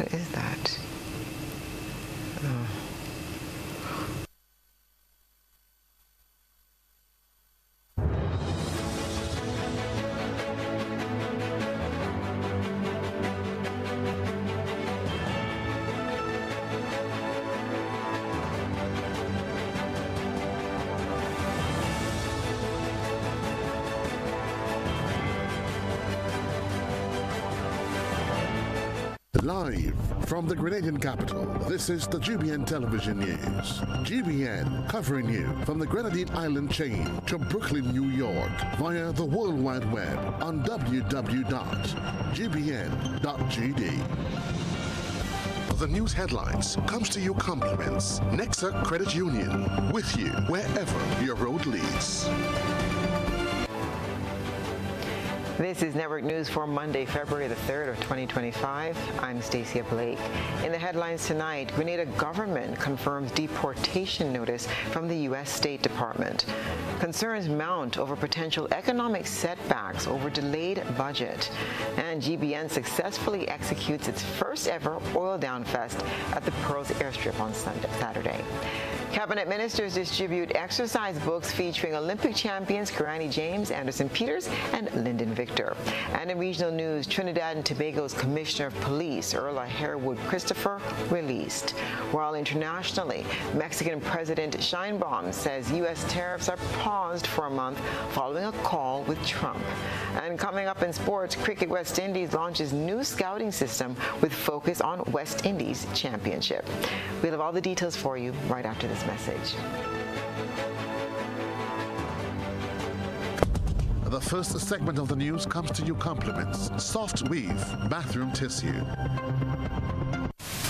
What is that? Oh. Live from the Grenadian capital, this is the GBN Television News. GBN covering you from the Grenadine Island chain to Brooklyn, New York, via the World Wide Web on www.gbn.gd. The news headlines comes to you compliments Nexa Credit Union, with you wherever your road leads. This is Network News for Monday, February the 3rd of 2025. I'm Stasia Blake. In the headlines tonight, Grenada government confirms deportation notice from the U.S. State Department. Concerns mount over potential economic setbacks over delayed budget. And GBN successfully executes its first ever Oil Down Fest at the Pearls Airstrip on Saturday. Cabinet ministers distribute exercise books featuring Olympic champions Karani James, Anderson Peters, and Lyndon Victor. And in regional news, Trinidad and Tobago's Commissioner of Police, Erla Harewood Christopher, released. While internationally, Mexican President Sheinbaum says U.S. tariffs are paused for a month following a call with Trump. And coming up in sports, Cricket West Indies launches new scouting system with focus on West Indies Championship. We'll have all the details for you right after this message. The first segment of the news comes to you compliments Soft Weave Bathroom Tissue.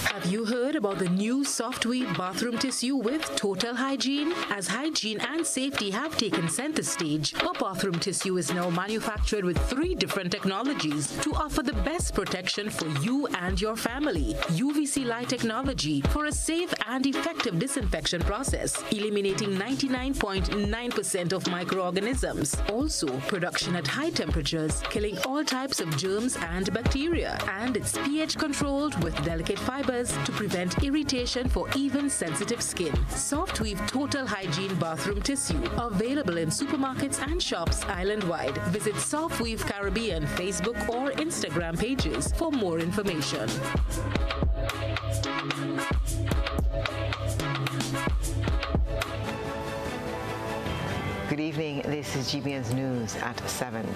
Have you heard about the new Soft Weave bathroom tissue with total hygiene? As hygiene and safety have taken center stage, our bathroom tissue is now manufactured with 3 different technologies to offer the best protection for you and your family. UVC light technology for a safe and effective disinfection process, eliminating 99.9% of microorganisms. Also, production at high temperatures, killing all types of germs and bacteria. And it's pH controlled with delicate fibers to prevent irritation for even sensitive skin. Soft Weave Total Hygiene Bathroom Tissue, available in supermarkets and shops island-wide. Visit Soft Weave Caribbean Facebook or Instagram pages for more information. Good evening. This is GBN's News at 7.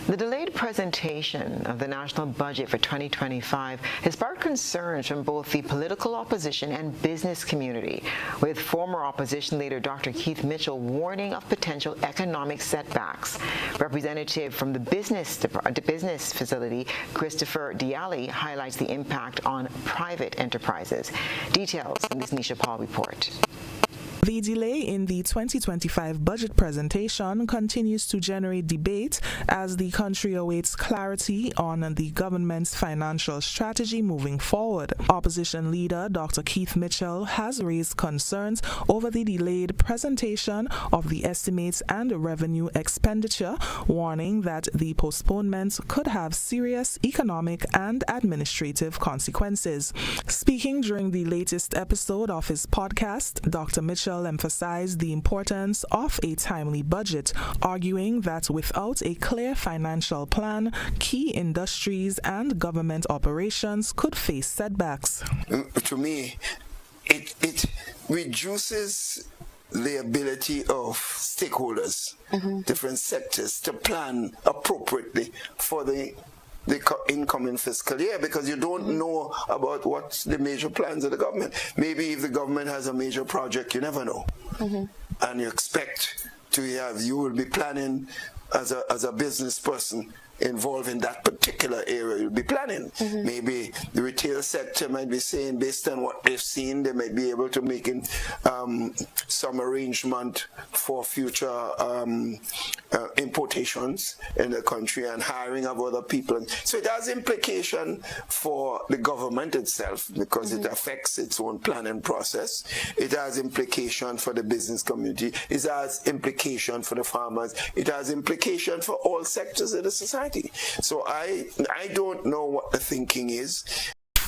The delayed presentation of the national budget for 2025 has sparked concerns from both the political opposition and business community, with former opposition leader Dr. Keith Mitchell warning of potential economic setbacks. Representative from the business facility, Christopher Diali, highlights the impact on private enterprises. Details in this Nisha Paul report. The delay in the 2025 budget presentation continues to generate debate as the country awaits clarity on the government's financial strategy moving forward. Opposition leader Dr. Keith Mitchell has raised concerns over the delayed presentation of the estimates and revenue expenditure, warning that the postponement could have serious economic and administrative consequences. Speaking during the latest episode of his podcast, Dr. Mitchell emphasized the importance of a timely budget, arguing that without a clear financial plan, key industries and government operations could face setbacks. To me, it reduces the ability of stakeholders, different sectors, to plan appropriately for the incoming fiscal year, because you don't know about what's the major plans of the government. Maybe if the government has a major project, you never know. And you expect to have, you will be planning as a business person involved in that particular area, you'll be planning. Maybe the retail sector might be saying, based on what they've seen, they might be able to make some arrangement for future importations in the country and hiring of other people. So it has implication for the government itself, because it affects its own planning process. It has implication for the business community. It has implication for the farmers. It has implication for all sectors of the society. So I don't know what the thinking is.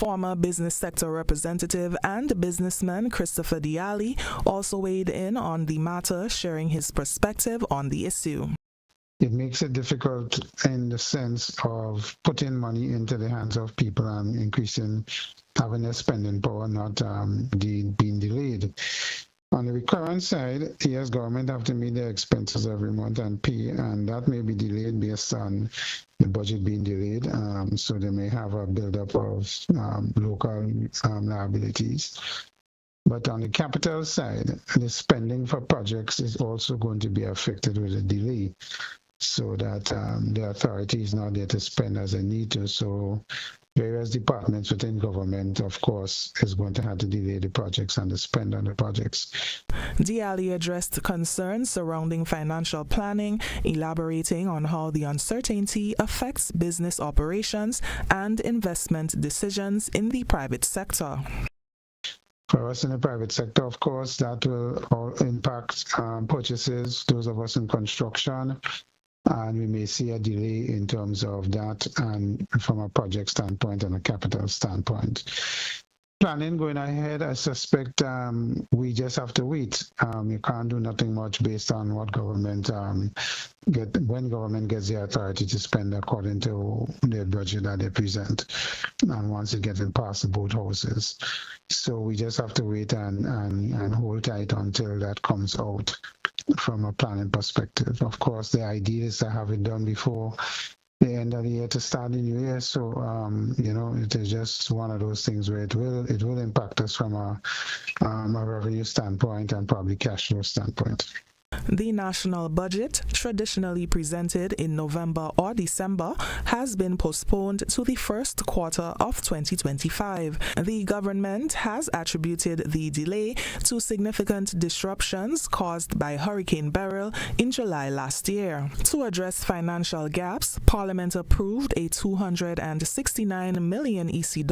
Former business sector representative and businessman Christopher Diali also weighed in on the matter, sharing his perspective on the issue. It makes it difficult in the sense of putting money into the hands of people and having their spending power not being delayed. On the recurrent side, yes, government have to meet their expenses every month and pay, and that may be delayed based on the budget being delayed. So they may have a buildup of local liabilities. But on the capital side, the spending for projects is also going to be affected with a delay, so that the authority is not there to spend as they need to. So various departments within government, of course, is going to have to delay the projects and the spend on the projects. Diali addressed concerns surrounding financial planning, elaborating on how the uncertainty affects business operations and investment decisions in the private sector. For us in the private sector, of course, that will all impact purchases, those of us in construction, and we may see a delay in terms of that and from a project standpoint and a capital standpoint. Planning going ahead, I suspect we just have to wait. You can't do nothing much based on what government when government gets the authority to spend according to their budget that they present, and once it gets it past the both houses. So we just have to wait and hold tight until that comes out from a planning perspective. Of course, the idea is to have it done before the end of the year to start the new year. So, it is just one of those things where it will impact us from a revenue standpoint and probably cash flow standpoint. The national budget, traditionally presented in November or December, has been postponed to the first quarter of 2025. The government has attributed the delay to significant disruptions caused by Hurricane Beryl in July last year. To address financial gaps, Parliament approved a $269 million EC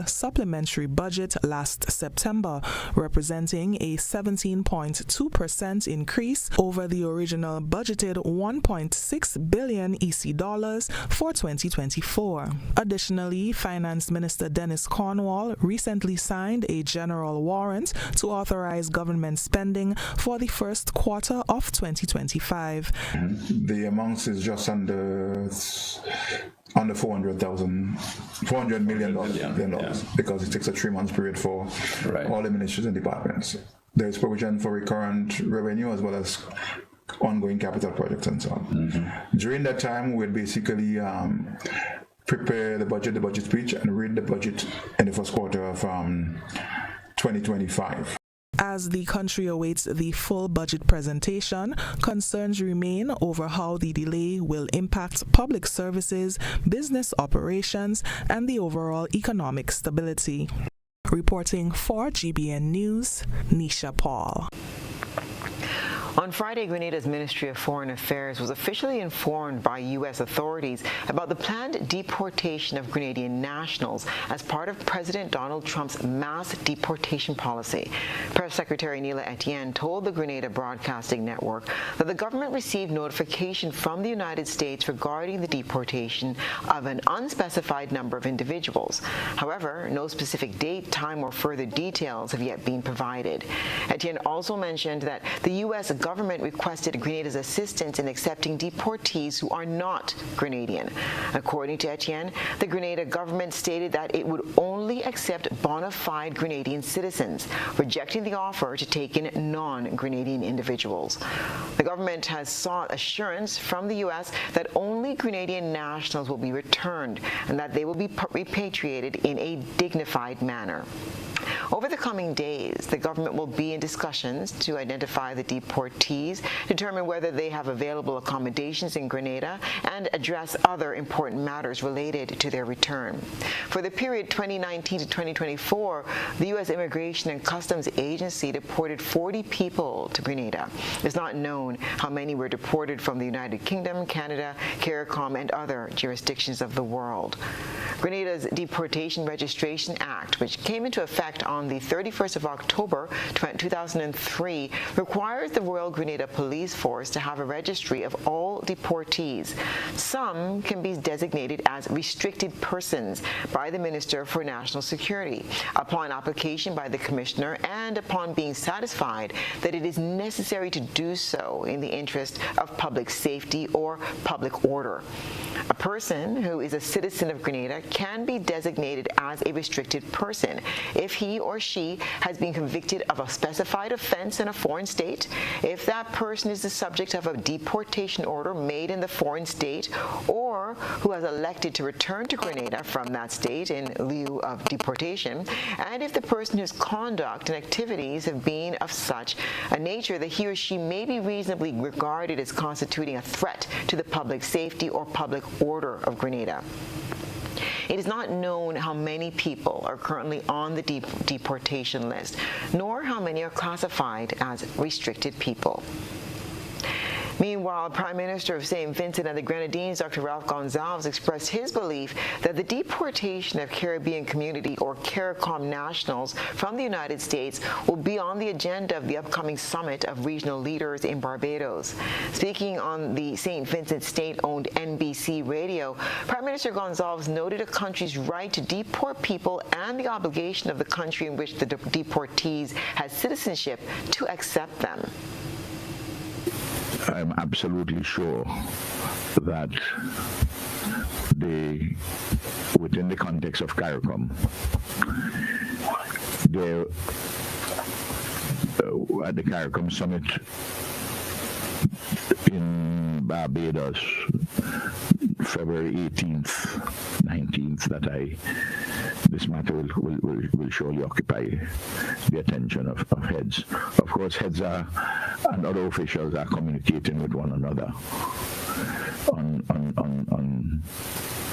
supplementary budget last September, representing a 17.2% increase over the original budgeted $1.6 billion EC for 2024. Additionally, Finance Minister Dennis Cornwall recently signed a general warrant to authorize government spending for the first quarter of 2025. The amount is just under $400 million, because it takes a 3-month period for all the ministries and departments. There is provision for recurrent revenue as well as ongoing capital projects and so on. Mm-hmm. During that time, we'll basically prepare the budget speech, and read the budget in the first quarter of 2025. As the country awaits the full budget presentation, concerns remain over how the delay will impact public services, business operations, and the overall economic stability. Reporting for GBN News, Nisha Paul. On Friday, Grenada's Ministry of Foreign Affairs was officially informed by U.S. authorities about the planned deportation of Grenadian nationals as part of President Donald Trump's mass deportation policy. Press Secretary Neela Etienne told the Grenada Broadcasting Network that the government received notification from the United States regarding the deportation of an unspecified number of individuals. However, no specific date, time, or further details have yet been provided. Etienne also mentioned that the U.S. government requested Grenada's assistance in accepting deportees who are not Grenadian. According to Etienne, the Grenada government stated that it would only accept bona fide Grenadian citizens, rejecting the offer to take in non-Grenadian individuals. The government has sought assurance from the U.S. that only Grenadian nationals will be returned and that they will be repatriated in a dignified manner. Over the coming days, the government will be in discussions to identify the deportees, determine whether they have available accommodations in Grenada, and address other important matters related to their return. For the period 2019 to 2024, the U.S. Immigration and Customs Agency deported 40 people to Grenada. It's not known how many were deported from the United Kingdom, Canada, CARICOM, and other jurisdictions of the world. Grenada's Deportation Registration Act, which came into effect on the 31st of October 2003, requires the Royal Grenada Police Force to have a registry of all deportees. Some can be designated as restricted persons by the Minister for National Security upon application by the Commissioner and upon being satisfied that it is necessary to do so in the interest of public safety or public order. A person who is a citizen of Grenada can be designated as a restricted person if he or she has been convicted of a specified offense in a foreign state, if that person is the subject of a deportation order made in the foreign state, or who has elected to return to Grenada from that state in lieu of deportation, and if the person whose conduct and activities have been of such a nature that he or she may be reasonably regarded as constituting a threat to the public safety or public order of Grenada. It is not known how many people are currently on the deportation list, nor how many are classified as restricted people. Meanwhile, Prime Minister of St. Vincent and the Grenadines, Dr. Ralph Gonsalves, expressed his belief that the deportation of Caribbean Community or CARICOM nationals from the United States will be on the agenda of the upcoming summit of regional leaders in Barbados. Speaking on the St. Vincent state-owned NBC radio, Prime Minister Gonsalves noted a country's right to deport people and the obligation of the country in which the deportees has citizenship to accept them. I'm absolutely sure that within the context of CARICOM, at the CARICOM summit in Barbados, February 18th, 19th, this matter will surely occupy the attention of heads. Of course, heads and other officials are communicating with one another on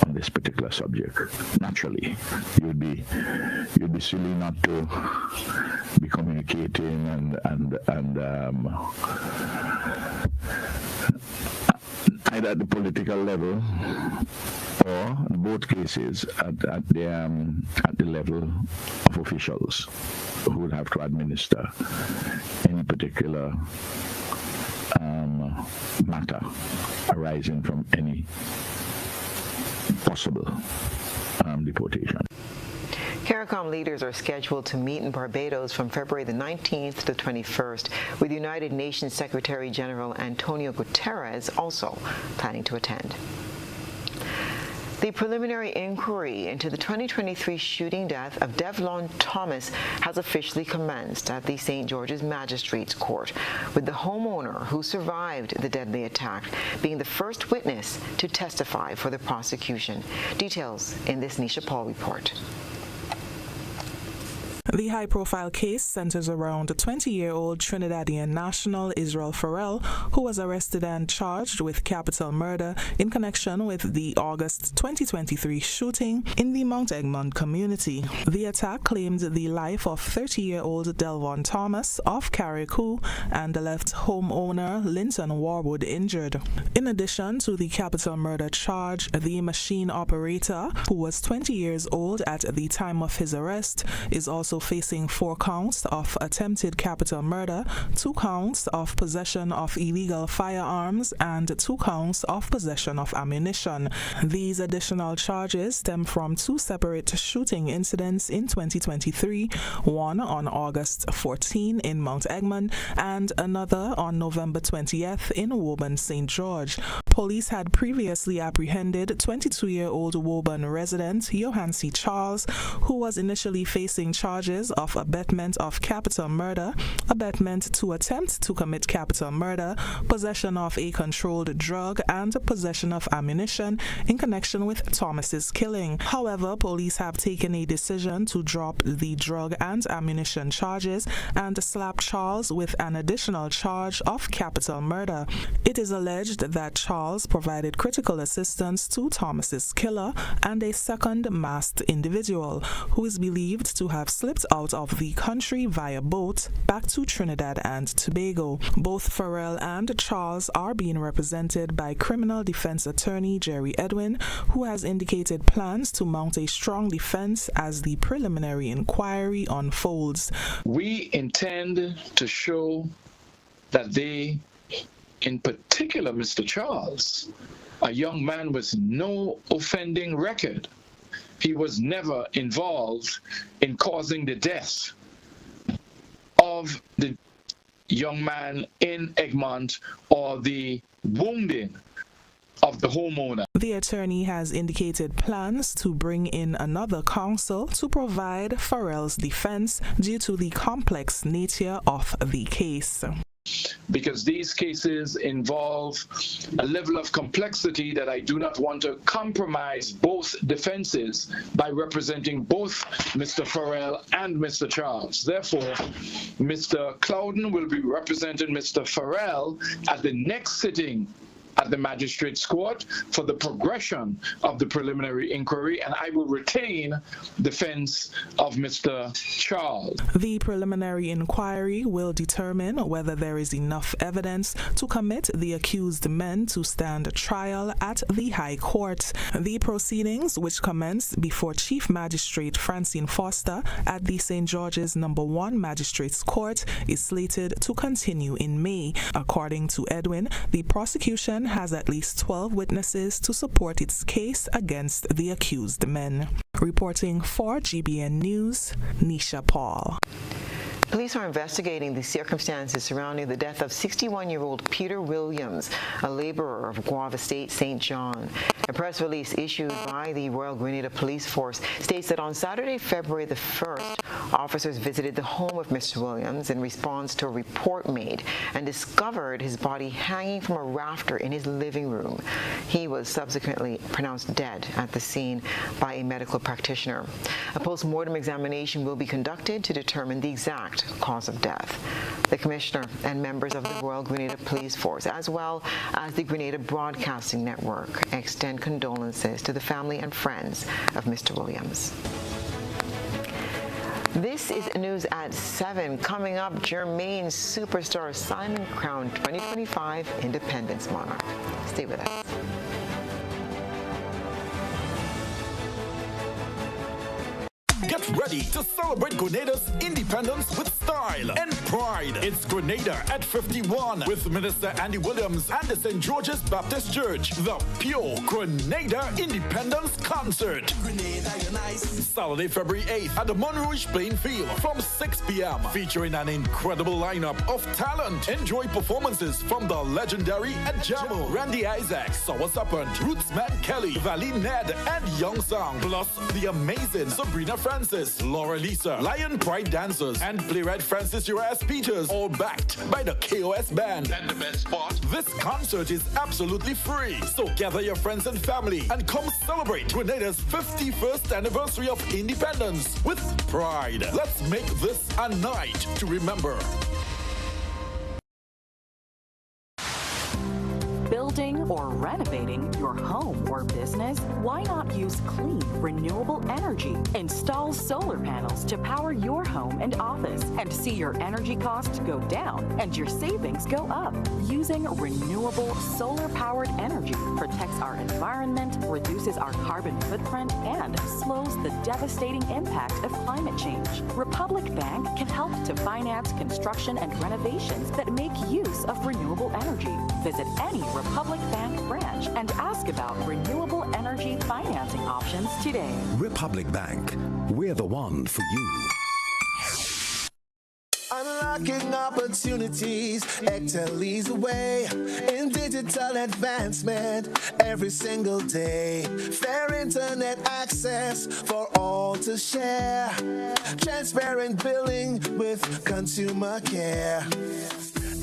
this particular subject. Naturally, you'd be silly not to be communicating and either at the political level or in both cases at the level of officials who will have to administer any particular matter arising from any possible deportation. CARICOM leaders are scheduled to meet in Barbados from February the 19th to the 21st, with United Nations Secretary General Antonio Guterres also planning to attend. The preliminary inquiry into the 2023 shooting death of Devlon Thomas has officially commenced at the St. George's Magistrates Court, with the homeowner who survived the deadly attack being the first witness to testify for the prosecution. Details in this Nisha Paul report. The high-profile case centers around 20-year-old Trinidadian national Israel Farrell, who was arrested and charged with capital murder in connection with the August 2023 shooting in the Mount Egmont community. The attack claimed the life of 30-year-old Devlon Thomas of Carriacou and left homeowner Linton Warwood injured. In addition to the capital murder charge, the machine operator, who was 20 years old at the time of his arrest, is also facing 4 counts of attempted capital murder, 2 counts of possession of illegal firearms, and 2 counts of possession of ammunition. These additional charges stem from 2 separate shooting incidents in 2023, one on August 14 in Mount Egmont and another on November 20th in Woburn, St. George. Police had previously apprehended 22-year-old Woburn resident Johann C. Charles, who was initially facing charges of abetment of capital murder, abetment to attempt to commit capital murder, possession of a controlled drug, and possession of ammunition in connection with Thomas's killing. However, police have taken a decision to drop the drug and ammunition charges and slap Charles with an additional charge of capital murder. It is alleged that Charles provided critical assistance to Thomas's killer and a second masked individual who is believed to have slipped out of the country via boat back to Trinidad and Tobago. Both Farrell and Charles are being represented by criminal defense attorney Jerry Edwin, who has indicated plans to mount a strong defense as the preliminary inquiry unfolds. We intend to show that they in particular Mr. Charles, a young man with no offending record. He was never involved in causing the death of the young man in Egmont or the wounding of the homeowner. The attorney has indicated plans to bring in another counsel to provide Farrell's defense due to the complex nature of the case. Because these cases involve a level of complexity that I do not want to compromise both defenses by representing both Mr. Farrell and Mr. Charles. Therefore, Mr. Clouden will be representing Mr. Farrell at the next sitting at the Magistrates Court for the progression of the preliminary inquiry, and I will retain defense of Mr. Charles. The preliminary inquiry will determine whether there is enough evidence to commit the accused men to stand trial at the High Court. The proceedings, which commenced before Chief Magistrate Francine Foster at the St. George's No. 1 Magistrates Court, is slated to continue in May. According to Edwin, the prosecution has at least 12 witnesses to support its case against the accused men. Reporting for GBN News, Nisha Paul. Police are investigating the circumstances surrounding the death of 61-year-old Peter Williams, a laborer of Guava Estate, St. John. A press release issued by the Royal Grenada Police Force states that on Saturday, February the 1st, officers visited the home of Mr. Williams in response to a report made and discovered his body hanging from a rafter in his living room. He was subsequently pronounced dead at the scene by a medical practitioner. A post-mortem examination will be conducted to determine the exact cause of death. The Commissioner and members of the Royal Grenada Police Force, as well as the Grenada Broadcasting Network, extend condolences to the family and friends of Mr. Williams. This is news at 7. Coming up, Jermaine superstar Simon crowned 2025 Independence Monarch. Stay with us. Get ready to celebrate Grenada's independence with style and pride. It's Grenada at 51 with Minister Andy Williams and the St. George's Baptist Church. The Pure Grenada Independence Concert. Grenada, you're nice. Saturday, February 8th at the Montrouge Plain Field from 6 p.m. Featuring an incredible lineup of talent. Enjoy performances from the legendary Adjamo, Randy Isaac, Sour Serpent, Rootsman Kelly, Valley Ned, and Young Song. Plus the amazing Sabrina Francis, Laura Lisa, Lion Pride Dancers, and playwright Francis Urias Peters, all backed by the KOS Band. And the best part, this concert is absolutely free. So gather your friends and family and come celebrate Grenada's 51st anniversary of independence with pride. Let's make this a night to remember. Building or renovating your home or business? Why not use clean, renewable energy? Install solar panels to power your home and office and see your energy costs go down and your savings go up. Using renewable solar-powered energy protects our environment, reduces our carbon footprint, and slows the devastating impact of climate change. Republic Bank can help to finance construction and renovations that make use of renewable energy. Visit any Republic Bank branch and ask about renewable energy financing options today. Republic Bank, we're the one for you. Unlocking opportunities, Excel leads the way in digital advancement every single day. Fair internet access for all to share. Transparent billing with consumer care.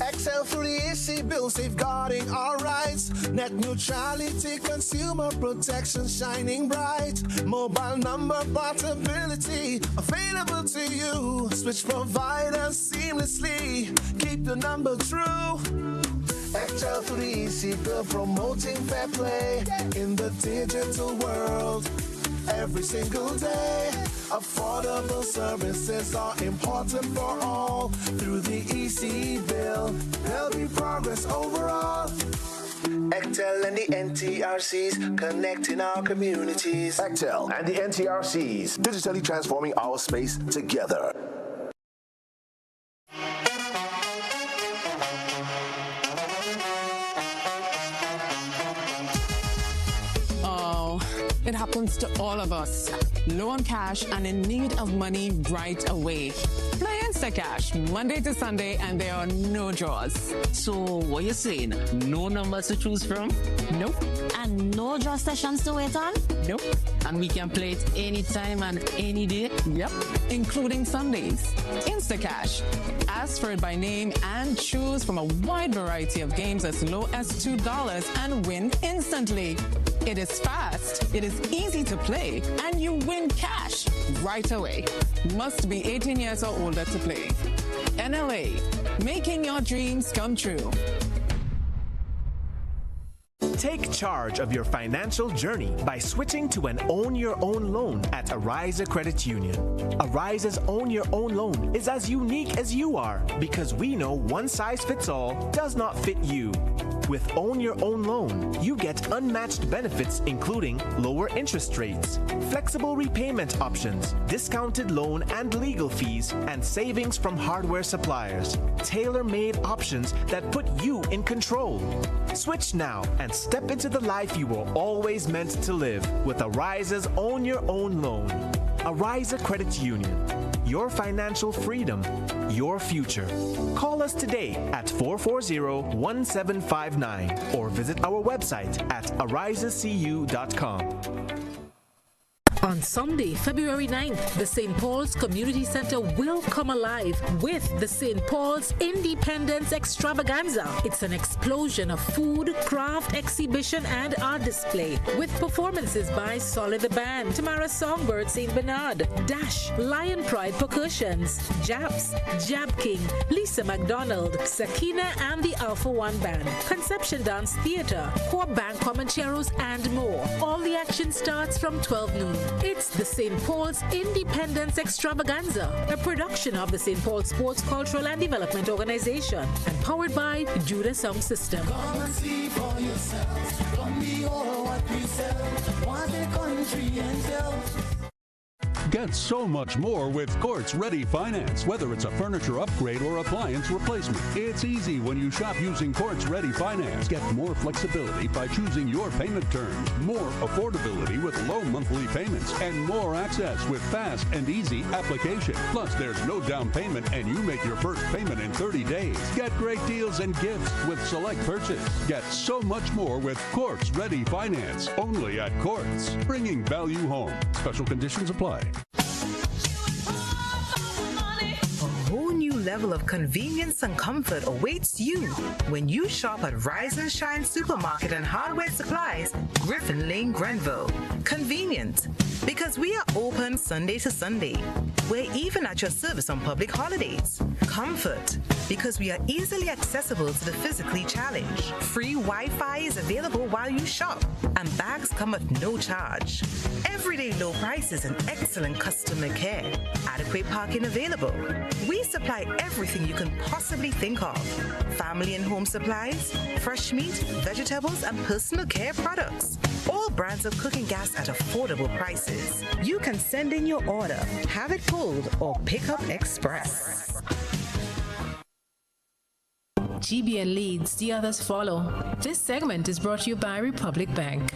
Excel 3EC bill safeguarding our rights. Net neutrality, consumer protection shining bright. Mobile number portability available to you. Switch providers seamlessly. Keep the number true. Excel 3EC bill promoting fair play in the digital world. Every single day, affordable services are important for all. Through the EC bill, there'll be progress overall. Excel and the NTRCs connecting our communities. Excel and the NTRCs, digitally transforming our space together. happens to all of us. Low on cash and in need of money right away. Play Instacash Monday to Sunday and there are no draws. So what you saying? No numbers to choose from? Nope. And no draw sessions to wait on? Nope. And we can play it anytime and any day? Yep, including Sundays. Instacash. Ask for it by name and choose from a wide variety of games as low as $2 and win instantly. It is fast, it is easy to play, and you win cash right away. Must be 18 years or older to play. NLA, making your dreams come true. Take charge of your financial journey by switching to an Own Your Own loan at Arise Credit Union. Arise's Own Your Own loan is as unique as you are because we know one size fits all does not fit you. With Own Your Own loan, you get unmatched benefits including lower interest rates, flexible repayment options, discounted loan and legal fees, and savings from hardware suppliers. Tailor-made options that put you in control. Switch now and step into the life you were always meant to live with Arise's Own Your Own loan. Arise Credit Union. Your financial freedom, your future. Call us today at 440-1759 or visit our website at arisescu.com. On Sunday, February 9th, the St. Paul's Community Center will come alive with the St. Paul's Independence Extravaganza. It's an explosion of food, craft, exhibition, and art display with performances by Solid the Band, Tamara Songbird St. Bernard, Dash, Lion Pride Percussions, Japs, Jab King, Lisa McDonald, Sakina and the Alpha One Band, Conception Dance Theater, Core Band Comancheros, and more. All the action starts from 12 noon. It's the St. Paul's Independence Extravaganza, a production of the St. Paul Sports, Cultural and Development Organization and powered by Judah Sound System. Come and see for yourselves. Come behold what we sell. What a country and tell. Get so much more with Courts Ready Finance. Whether it's a furniture upgrade or appliance replacement, it's easy when you shop using Courts Ready Finance. Get more flexibility by choosing your payment terms, more affordability with low monthly payments, and more access with fast and easy application. Plus, there's no down payment and you make your first payment in 30 days. Get great deals and gifts with select purchase. Get so much more with Courts Ready Finance. Only at Courts, bringing value home. Special conditions apply. A whole new level of convenience and comfort awaits you when you shop at Rise and Shine Supermarket and Hardware Supplies, Griffin Lane, Grenville. Convenient, because we are open Sunday to Sunday. We're even at your service on public holidays. Comfort, because we are easily accessible to the physically challenged. Free Wi-Fi is available while you shop, and bags come at no charge. Everyday low prices and excellent customer care. Adequate parking available. We supply everything you can possibly think of. Family and home supplies, fresh meat, vegetables, and personal care products. All brands of cooking gas at affordable prices. You can send in your order, have it pulled, or pick up express. GBN leads, the others follow. This segment is brought to you by Republic Bank.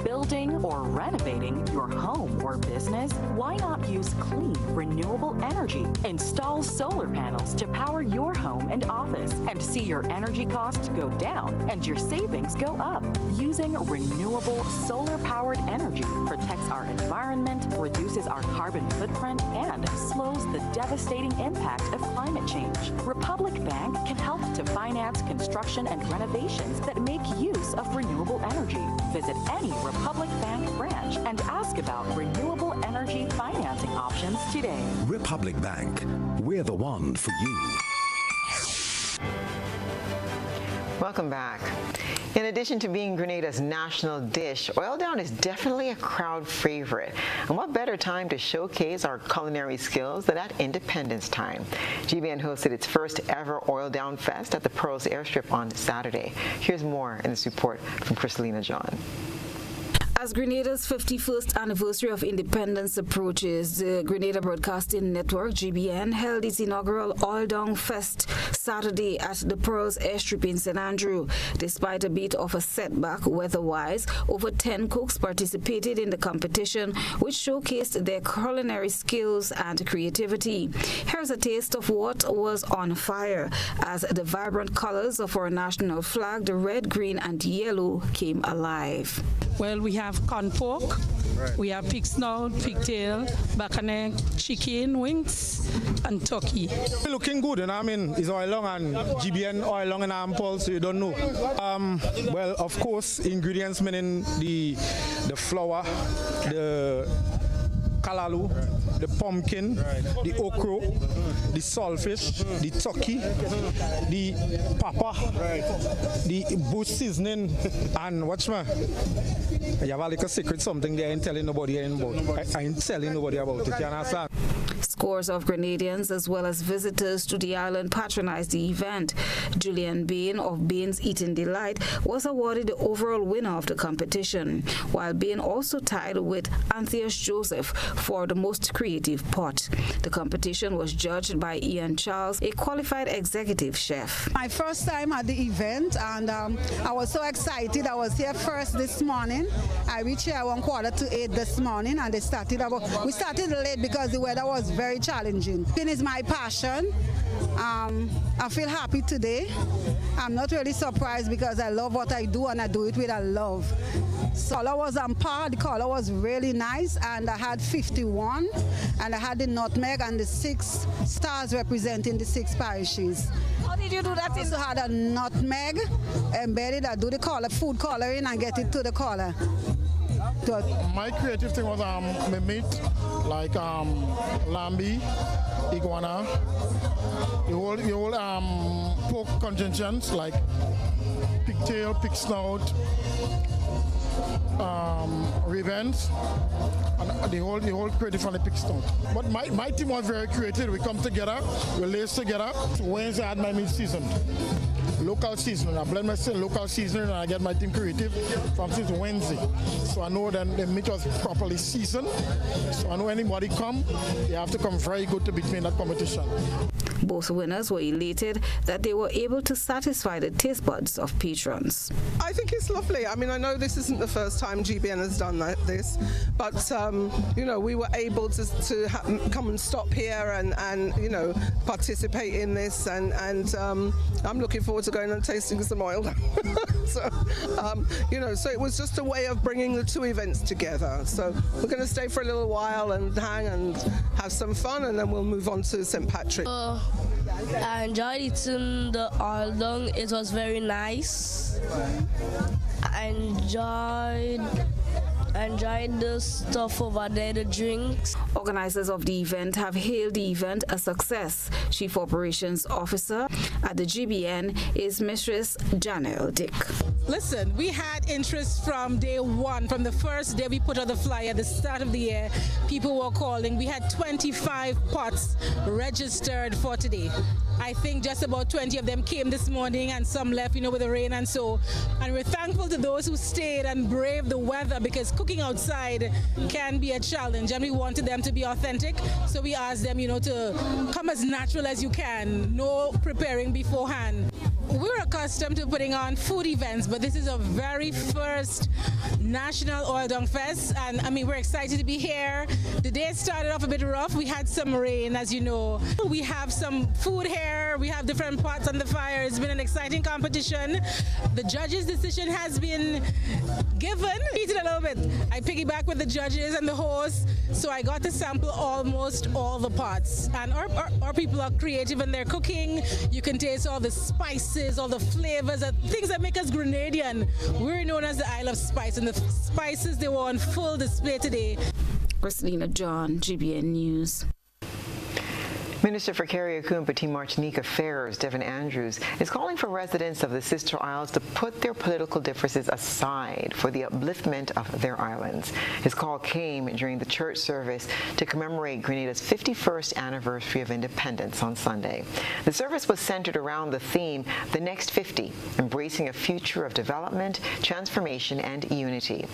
Building or renovating your home or business? Why not use clean, renewable energy? Install solar panels to power your home and office and see your energy costs go down and your savings go up. Using renewable solar-powered energy protects our environment, reduces our carbon footprint, and slows the devastating impact of climate change. Republic Bank can help to finance construction and renovations that make use of renewable energy. Visit any Republic Bank branch and ask about renewable energy financing options today. Republic Bank, we're the one for you. Welcome back. In addition to being Grenada's national dish, Oil Down is definitely a crowd favorite. And what better time to showcase our culinary skills than at Independence Time? GBN hosted its first ever Oil Down Fest at the Pearls Airstrip on Saturday. Here's more in this report from Christelina John. As Grenada's 51st anniversary of independence approaches, the Grenada Broadcasting Network, GBN, held its inaugural All Down Fest Saturday at the Pearls Airstrip in St. Andrew. Despite a bit of a setback weather-wise, over 10 cooks participated in the competition, which showcased their culinary skills and creativity. Here's a taste of what was on fire as the vibrant colors of our national flag, the red, green, and yellow, came alive. Well, we have corn pork, we have pig snout, pigtail, back and neck, chicken wings, and turkey. Looking good, and I mean, it's oil long and GBN oil long and ample, so you don't know. Well, of course, ingredients meaning the flour, the kalalu, the pumpkin, the okra, the saltfish, the turkey, the papa, the bush seasoning, and watch me. You have like a secret something there. I ain't telling nobody about. I ain't telling nobody about it. You understand? Scores of Grenadians as well as visitors to the island patronized the event. Julian Bain of Bain's Eating Delight was awarded the overall winner of the competition, while Bain also tied with Antheus Joseph for the most creative pot. The competition was judged by Ian Charles, a qualified executive chef. My first time at the event, and I was so excited. I was here first this morning. I reached here around 7:45 this morning, and we started late because the weather was very challenging. Cooking is my passion. I feel happy today. I'm not really surprised because I love what I do and I do it with a love. So color was on par, the color was really nice, and I had 51, and I had the nutmeg and the 6 stars representing the 6 parishes. How did you do that? I also had a nutmeg embedded. I do the color, food coloring, and get it to the color. My creative thing was my meat, like lambi, iguana, the whole pork contingents, like pigtail, pig snout, revens, and the whole creative on the pig snout. But my team was very creative. We come together, we lace together. So Wednesday I had my meat seasoned. Local seasoning. I blend my local seasoning and I get my team creative from since Wednesday. So I know that the meat was properly seasoned. So I know anybody come, they have to come very good to beat me in that competition. Both winners were elated that they were able to satisfy the taste buds of patrons. I think it's lovely. I mean, I know this isn't the first time GBN has done this, but you know, we were able to come and stop here and you know, participate in this, and I'm looking forward to going and tasting some oil. So you know, so it was just a way of bringing the two events together. So we're going to stay for a little while and hang and have some fun, and then we'll move on to St. Patrick. I enjoyed eating the all down. It was very nice. I enjoyed the stuff over there, the drinks. Organizers of the event have hailed the event a success. Chief Operations Officer at the GBN is Mistress Janelle Dick. Listen, we had interest from day one. From the first day we put out the flyer at the start of the year, people were calling. We had 25 pots registered for today. I think just about 20 of them came this morning and some left, you know, with the rain and so. And we're thankful to those who stayed and braved the weather, because cooking outside can be a challenge, and we wanted them to be authentic. So we asked them, you know, to come as natural as you can, no preparing beforehand. We're accustomed to putting on food events, but this is a very first National Oil Down Fest, and I mean, we're excited to be here. The day started off a bit rough. We had some rain, as you know. We have some food here. We have different pots on the fire. It's been an exciting competition. The judges' decision has been given. Eat it a little bit. I piggyback with the judges and the host, so I got to sample almost all the pots. And our people are creative in their cooking. You can taste all the spices, all the flavors, things that make us Grenadian. We're known as the Isle of Spice, and the spices, they were on full display today. Christina John, GBN News. Minister for Carriacou and Petite Martinique Affairs, Devin Andrews, is calling for residents of the Sister Isles to put their political differences aside for the upliftment of their islands. His call came during the church service to commemorate Grenada's 51st anniversary of independence on Sunday. The service was centered around the theme, The Next 50, embracing a future of development, transformation, and unity.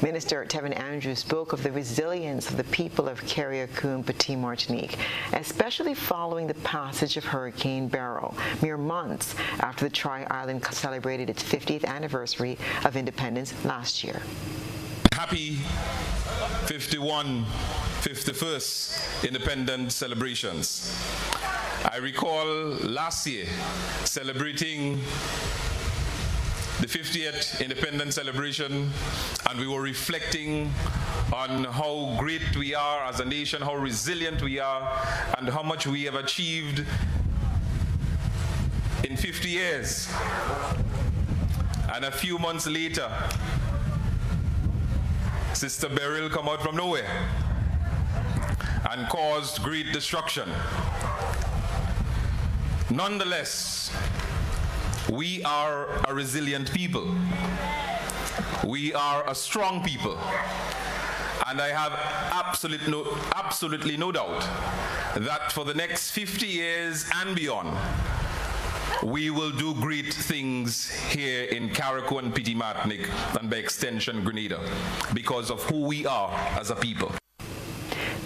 Minister Devin Andrews spoke of the resilience of the people of Carriacou and Petite Martinique, especially following the passage of Hurricane Beryl, mere months after the Tri-Island celebrated its 50th anniversary of independence last year. Happy 51st independence celebrations. I recall last year celebrating the 50th independence celebration, and we were reflecting on how great we are as a nation, how resilient we are, and how much we have achieved in 50 years. And a few months later, Sister Beryl come out from nowhere and caused great destruction. Nonetheless, we are a resilient people. We are a strong people. And I have absolutely no doubt that for the next 50 years and beyond, we will do great things here in Carriacou and Petite Martinique, and by extension Grenada, because of who we are as a people.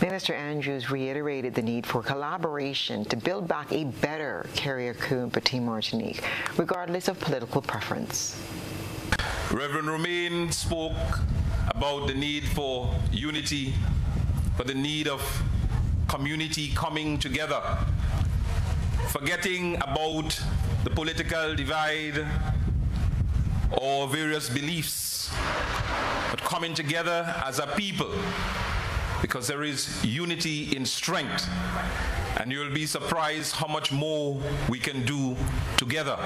Minister Andrews reiterated the need for collaboration to build back a better Carriacou and Petite Martinique, regardless of political preference. Reverend Romain spoke about the need for unity, for the need of community coming together, forgetting about the political divide or various beliefs, but coming together as a people, because there is unity in strength, and you'll be surprised how much more we can do together.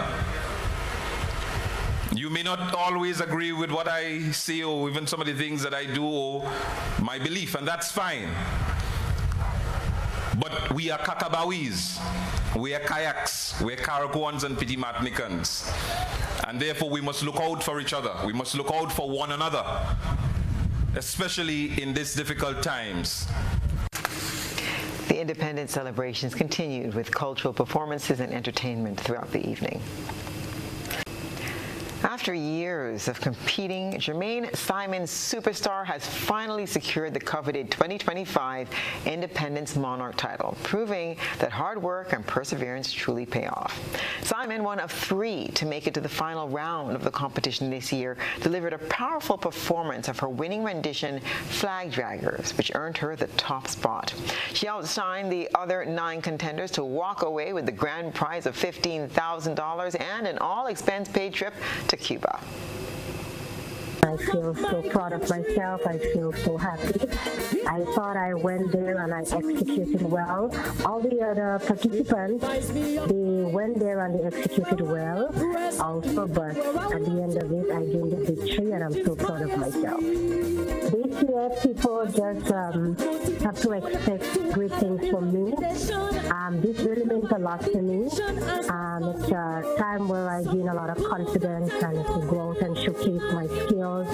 You may not always agree with what I say or even some of the things that I do or my belief, and that's fine. But we are Kakabawis, we are Kayaks, we are Carriacouans and Petite Martinicans, and therefore we must look out for each other. We must look out for one another, especially in these difficult times. The independence celebrations continued with cultural performances and entertainment throughout the evening. After years of competing, Jermaine Simon's superstar has finally secured the coveted 2025 Independence Monarch title, proving that hard work and perseverance truly pay off. Simon, one of 3 to make it to the final round of the competition this year, delivered a powerful performance of her winning rendition, Flag Draggers, which earned her the top spot. She outshined the other 9 contenders to walk away with the grand prize of $15,000 and an all-expense-paid trip to Cuba. I feel so proud of myself. I feel so happy. I thought I went there and I executed well. All the other participants, they went there and they executed well also, but at the end of it, I gained the victory and I'm so proud of myself. This year, people just have to expect great things from me. This really means a lot to me. It's a time where I gain a lot of confidence and to go out and showcase my skills,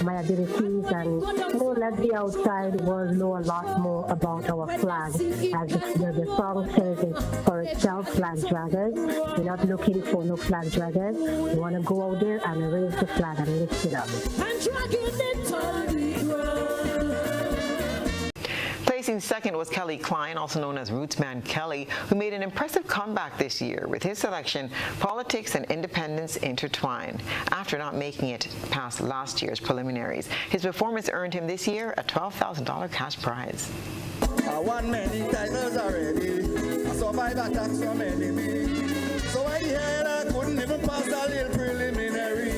my abilities, and let the outside world know a lot more about our flag. As the song says, it's for itself, Flag Draggers. We're not looking for no flag draggers. We want to go out there and raise the flag and lift it up. Placing second was Kelly Klein, also known as Rootsman Kelly, who made an impressive comeback this year with his selection, Politics and Independence Intertwined. After not making it past last year's preliminaries, his performance earned him this year a $12,000 cash prize. I won many titles already. I survived attacks from enemies. So I heard I couldn't even pass that little preliminary.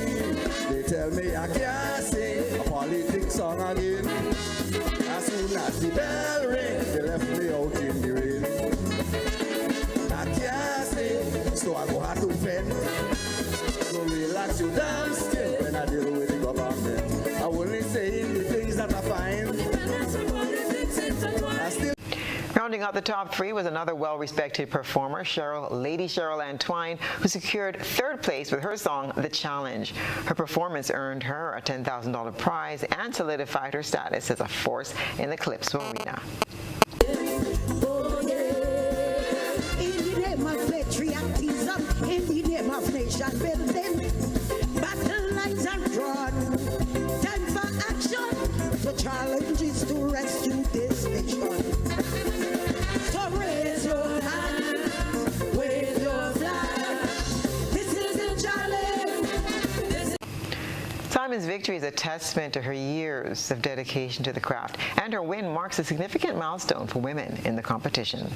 They tell me I can't sing a politics song again. As soon as the bell rings, they left me out in the rain. I can't sing, so I go hard to fend. So relax you damn still when I deal with the government. I only say the things that I find. Round Rounding out the top three was another well-respected performer, Lady Cheryl Antwine, who secured third place with her song, The Challenge. Her performance earned her a $10,000 prize and solidified her status as a force in the Calypso arena. In the name of nation building, battle lines are drawn. Time for action. The challenge is to rescue this nation. So raise your hand, wave your flag. This is the challenge. Simon's victory is a testament to her years of dedication to the craft, and her win marks a significant milestone for women in the competition.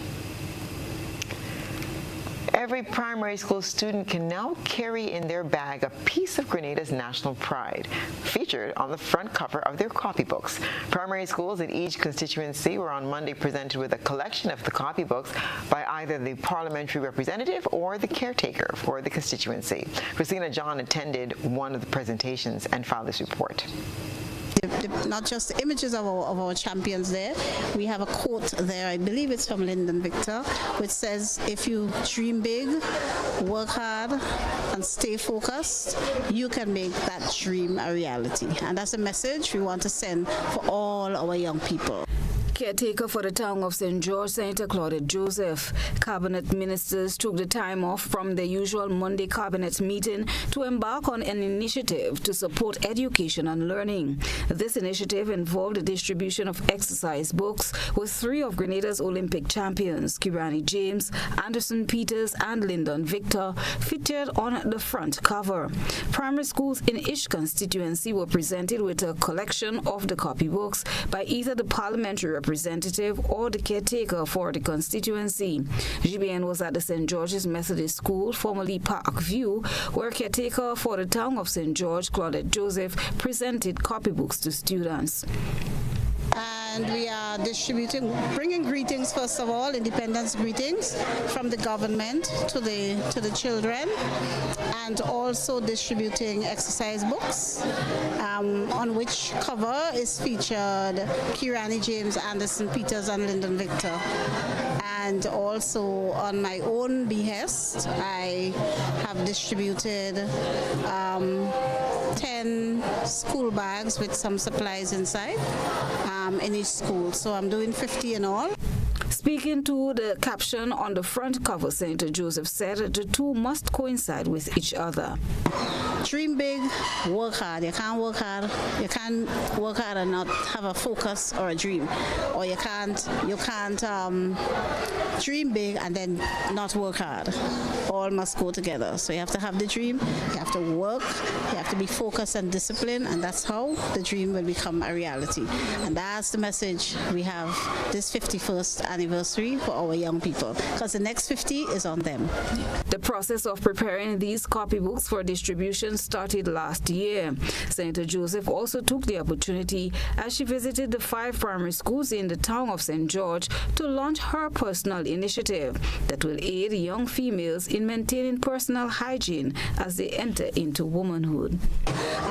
Every primary school student can now carry in their bag a piece of Grenada's national pride, featured on the front cover of their copybooks. Primary schools in each constituency were on Monday presented with a collection of the copybooks by either the parliamentary representative or the caretaker for the constituency. Christina John attended one of the presentations and filed this report. Not just the images of our champions there. We have a quote there, I believe it's from Lyndon Victor, which says, if you dream big, work hard, and stay focused, you can make that dream a reality. And that's a message we want to send for all our young people. Caretaker for the town of St. George, Senator Claudette Joseph. Cabinet ministers took the time off from their usual Monday cabinet meeting to embark on an initiative to support education and learning. This initiative involved the distribution of exercise books with three of Grenada's Olympic champions, Kirani James, Anderson Peters, and Lyndon Victor, featured on the front cover. Primary schools in each constituency were presented with a collection of the copybooks by either the parliamentary representative or the caretaker for the constituency. GBN was at the St. George's Methodist School, formerly Park View, where caretaker for the town of St. George, Claudette Joseph, presented copybooks to students. And we are bringing greetings, first of all, independence greetings from the government to the children, and also distributing exercise books, on which cover is featured Kirani James, Anderson Peters, and Lyndon Victor. And also on my own behest, I have distributed 10 school bags with some supplies inside in each school. So I'm doing 50 in all. Speaking to the caption on the front cover, Senator Joseph said the two must coincide with each other. Dream big, work hard. You can't work hard. You can't work hard and not have a focus or a dream. Or you can't dream big and then not work hard. All must go together. So you have to have the dream, you have to work, you have to be focused and disciplined, and that's how the dream will become a reality. And that's the message we have this 51st anniversary for our young people, because the next 50 is on them. The process of preparing these copybooks for distribution started last year. Senator Joseph also took the opportunity as she visited the 5 primary schools in the town of St. George to launch her personal initiative that will aid young females in maintaining personal hygiene as they enter into womanhood.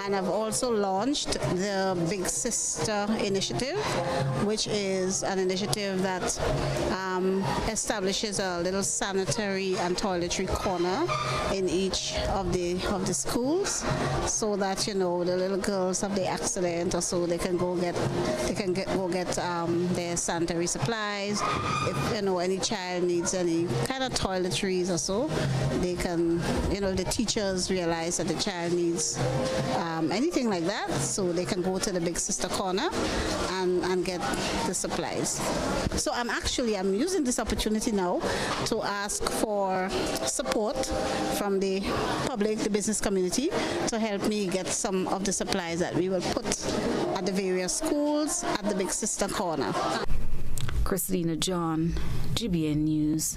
And I've also launched the Big Sister Initiative, which is an initiative that establishes a little sanitary and toiletry corner in each of the schools, so that the little girls have the accident or so they can go get their sanitary supplies. If any child needs any kind of toiletries or so, they can the teachers realize that the child needs anything like that, so they can go to the Big Sister corner and get the supplies. So I'm using this opportunity now to ask for support from the public, the business community, to help me get some of the supplies that we will put at the various schools at the Big Sister corner. Christina John, GBN News.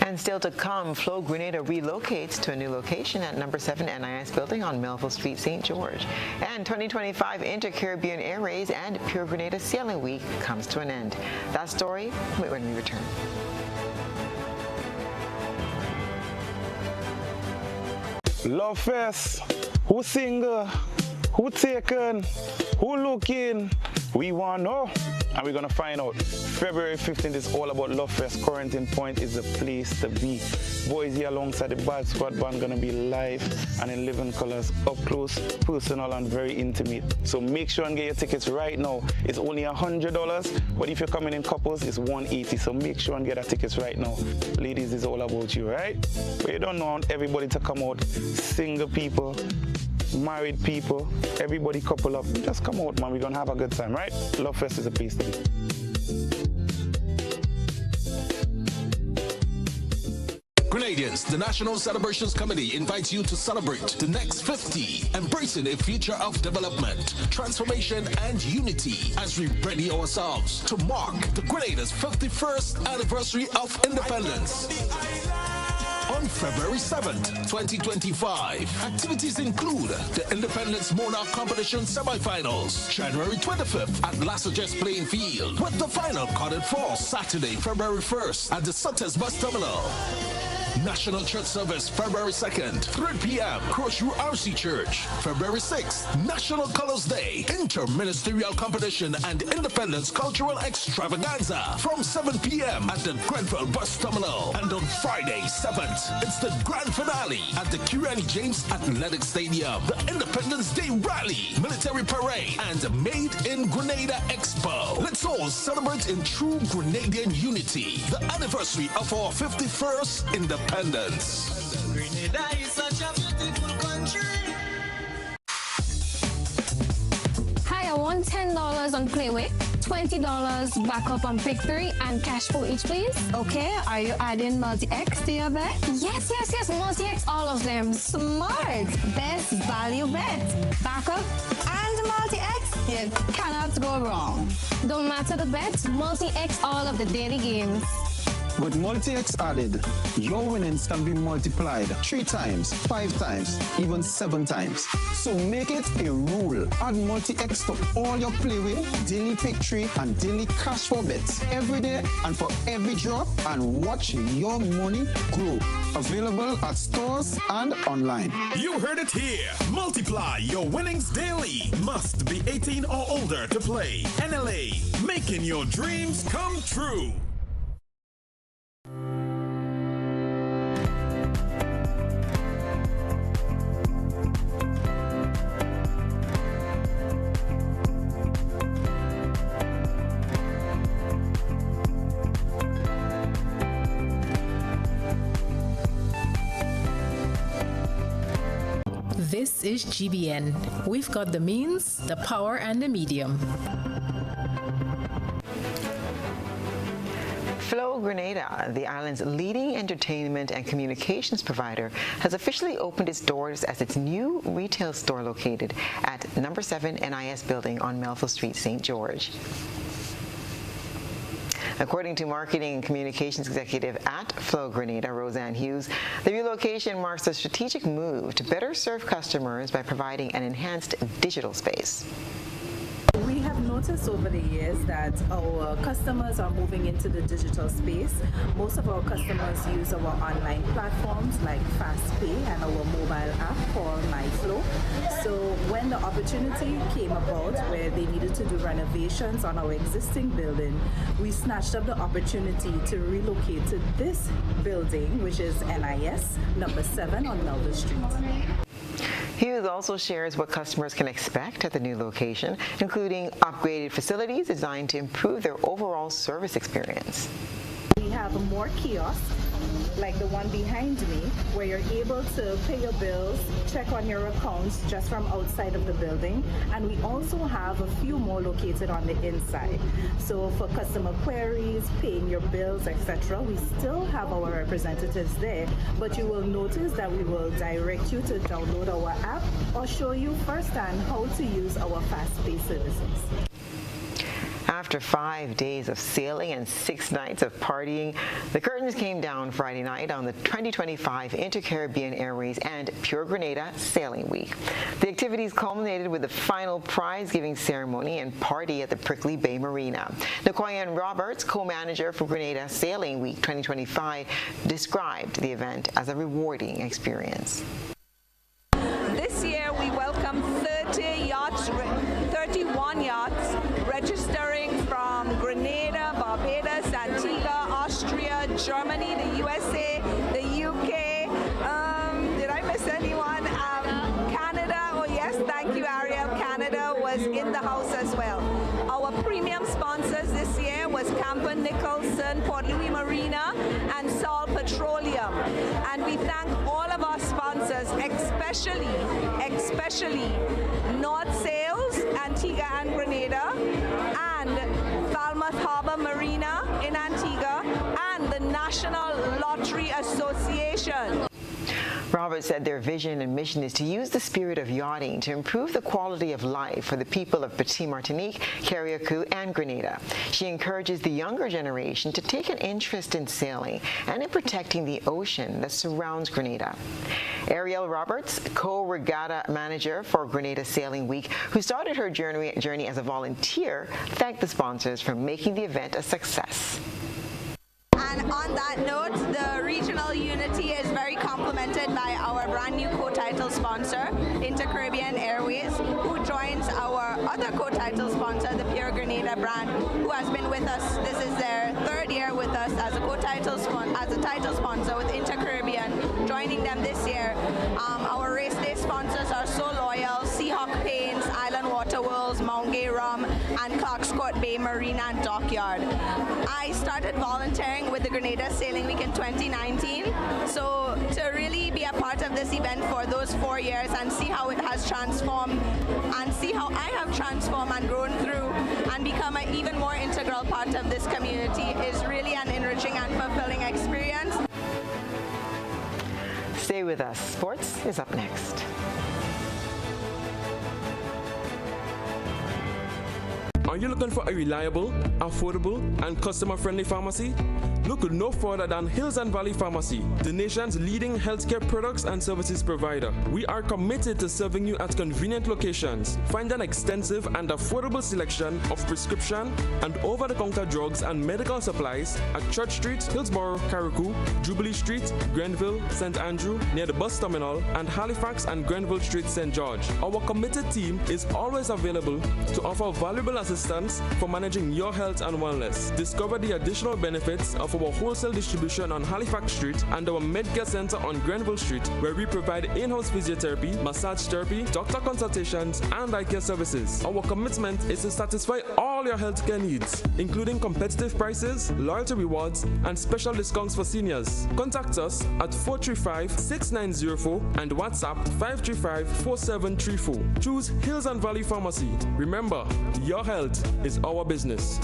And still to come, Flow Grenada relocates to a new location at number 7 NIS building on Melville Street, St. George. And 2025 Inter-Caribbean Airways and Pure Grenada Sailing Week comes to an end. That story when we return. Love first. Who single? Who taking? Who looking? We want to know, and we're going to find out. February 15th is all about Love Fest. Quarantine Point is the place to be. Boys here alongside the Bad Squad Band going to be live and in living colors, up close, personal, and very intimate. So make sure and get your tickets right now. It's only $100, but if you're coming in couples, it's $180. So make sure and get our tickets right now. Ladies, it's all about you, right? But you don't want everybody to come out. Single people, married people, everybody couple up. Just come out, man. We're going to have a good time, right? Love Fest is a place to be. Grenadians, the National Celebrations Committee invites you to celebrate the next 50, embracing a future of development, transformation, and unity as we ready ourselves to mark the Grenada's 51st anniversary of independence. On February 7th, 2025, activities include the Independence Monarch Competition semifinals, January 25th at Lassaget's Playing Field, with the final carded for Saturday, February 1st at the Sutters Bus Terminal. National Church Service, February 2nd, 3 p.m., Crossview RC Church. February 6th, National Colors Day, Interministerial Competition and Independence Cultural Extravaganza from 7 p.m. at the Grenfell Bus Terminal. And on Friday, 7th, it's the grand finale at the Kirani James Athletic Stadium, the Independence Day Rally, Military Parade, and Made in Grenada Expo. Let's all celebrate in true Grenadian unity, the anniversary of our 51st independence. Grenada is such a beautiful country. Hi, I want $10 on Playway, $20 backup on Pick 3, and cash for each, please. Okay, are you adding multi-X to your bet? Yes, multi-X, all of them. Smart. Best value bet. Backup and multi-X, you cannot go wrong. Don't matter the bet, multi-X all of the daily games. With multi-X added, your winnings can be multiplied 3 times, 5 times, even 7 times. So make it a rule. Add multi-X to all your Playway, daily Pick 3, and daily cash for bets every day and for every drop, and watch your money grow. Available at stores and online. You heard it here. Multiply your winnings daily. Must be 18 or older to play. NLA, making your dreams come true. This is GBN. We've got the means, the power, and the medium. Flow Grenada, the island's leading entertainment and communications provider, has officially opened its doors as its new retail store located at number 7 NIS Building on Melville Street, St. George. According to Marketing and Communications Executive at Flow Grenada, Roseanne Hughes, the relocation marks a strategic move to better serve customers by providing an enhanced digital space. We have noticed over the years that our customers are moving into the digital space. Most of our customers use our online platforms like FastPay and our mobile app called MyFlow. So when the opportunity came about where they needed to do renovations on our existing building, we snatched up the opportunity to relocate to this building, which is NIS, number 7 on Melville Street. Hughes also shares what customers can expect at the new location, including upgraded facilities designed to improve their overall service experience. We have more kiosks, like the one behind me, where you're able to pay your bills, check on your accounts just from outside of the building, and we also have a few more located on the inside. So for customer queries, paying your bills, etc., we still have our representatives there, but you will notice that we will direct you to download our app or show you firsthand how to use our FastPay services. After 5 days of sailing and 6 nights of partying, the curtains came down Friday night on the 2025 Inter-Caribbean Airways and Pure Grenada Sailing Week. The activities culminated with the final prize-giving ceremony and party at the Prickly Bay Marina. Nicoyan Roberts, co-manager for Grenada Sailing Week 2025, described the event as a rewarding experience. This year we welcome 30 young us as well. Our premium sponsors this year was Camper Nicholson, Port Louis Marina, and Sol Petroleum. And we thank all of our sponsors, especially North Sails, Antigua and Grenada, and Falmouth Harbor Marina in Antigua, and the National Lottery Association. Roberts said their vision and mission is to use the spirit of yachting to improve the quality of life for the people of Petite Martinique, Carriacou, and Grenada. She encourages the younger generation to take an interest in sailing and in protecting the ocean that surrounds Grenada. Ariel Roberts, co-regatta manager for Grenada Sailing Week, who started her journey as a volunteer, thanked the sponsors for making the event a success. And on that note, the regional unity is very complemented by our brand new co-title sponsor, Inter-Caribbean Airways, who joins our other co-title sponsor, the Pure Grenada brand, who has been with us. This is their third year with us as a title sponsor with Inter-Caribbean, joining them this year. Our race day sponsors are so loyal: Seahawk Paints, Island Water Worlds, Mount Gay Rum, and Clark's Court Bay Marina and Dockyard. I started volunteering with the Grenada Sailing Week in 2019, so to really be a part of this event for those 4 years and see how it has transformed and see how I have transformed and grown through and become an even more integral part of this community is really an enriching and fulfilling experience. Stay with us. Sports is up next. Are you looking for a reliable, affordable, and customer-friendly pharmacy? Look no further than Hills and Valley Pharmacy, the nation's leading healthcare products and services provider. We are committed to serving you at convenient locations. Find an extensive and affordable selection of prescription and over-the-counter drugs and medical supplies at Church Street, Hillsborough, Carriacou, Jubilee Street, Grenville, St. Andrew, near the bus terminal, and Halifax and Grenville Street, St. George. Our committed team is always available to offer valuable assistance for managing your health and wellness. Discover the additional benefits of our wholesale distribution on Halifax Street and our Medcare Center on Grenville Street, where we provide in-house physiotherapy, massage therapy, doctor consultations, and eye care services. Our commitment is to satisfy all your healthcare needs, including competitive prices, loyalty rewards, and special discounts for seniors. Contact us at 435-6904 and WhatsApp 535-4734. Choose Hills and Valley Pharmacy. Remember, your health is our business.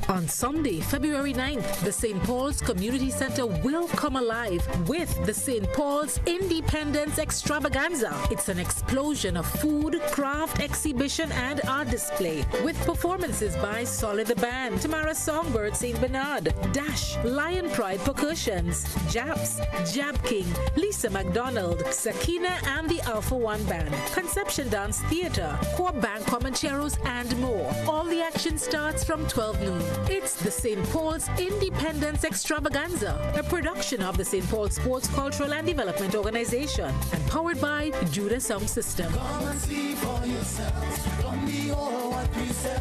On Sunday, February 9th, the St. Paul's Community Center will come alive with the St. Paul's Independence Extravaganza. It's an explosion of food, craft, exhibition, and art display with performances by Solid the Band, Tamara Songbird St. Bernard, Dash, Lion Pride Percussions, Japs, Jab King, Lisa McDonald, Sakina and the Alpha One Band, Conception Dance Theater, Core Band Comancheros, and more. All the action starts from 12 noon. It's the St. Paul's Independence Extravaganza, a production of the St. Paul Sports, Cultural and Development Organization and powered by Judah Sound System. Come and see for yourselves. Come behold what we sell.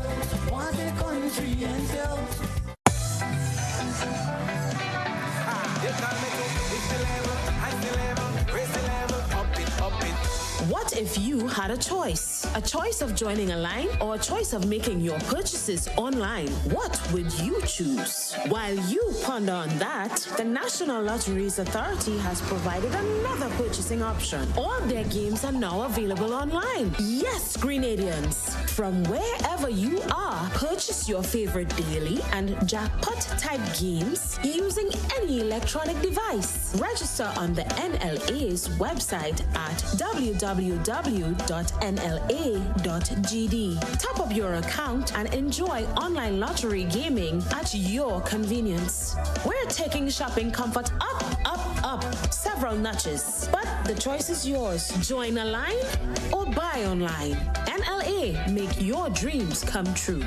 What a country and tell. What if you had a choice? A choice of joining a line or a choice of making your purchases online? What would you choose? While you ponder on that, the National Lotteries Authority has provided another purchasing option. All their games are now available online. Yes, Grenadians, from wherever you are, purchase your favorite daily and jackpot type games using any electronic device. Register on the NLA's website at www.nla.gd. Top up your account and enjoy online lottery gaming at your convenience. We're taking shopping comfort up, several notches. But the choice is yours. Join a line or buy online. NLA, make your dreams come true.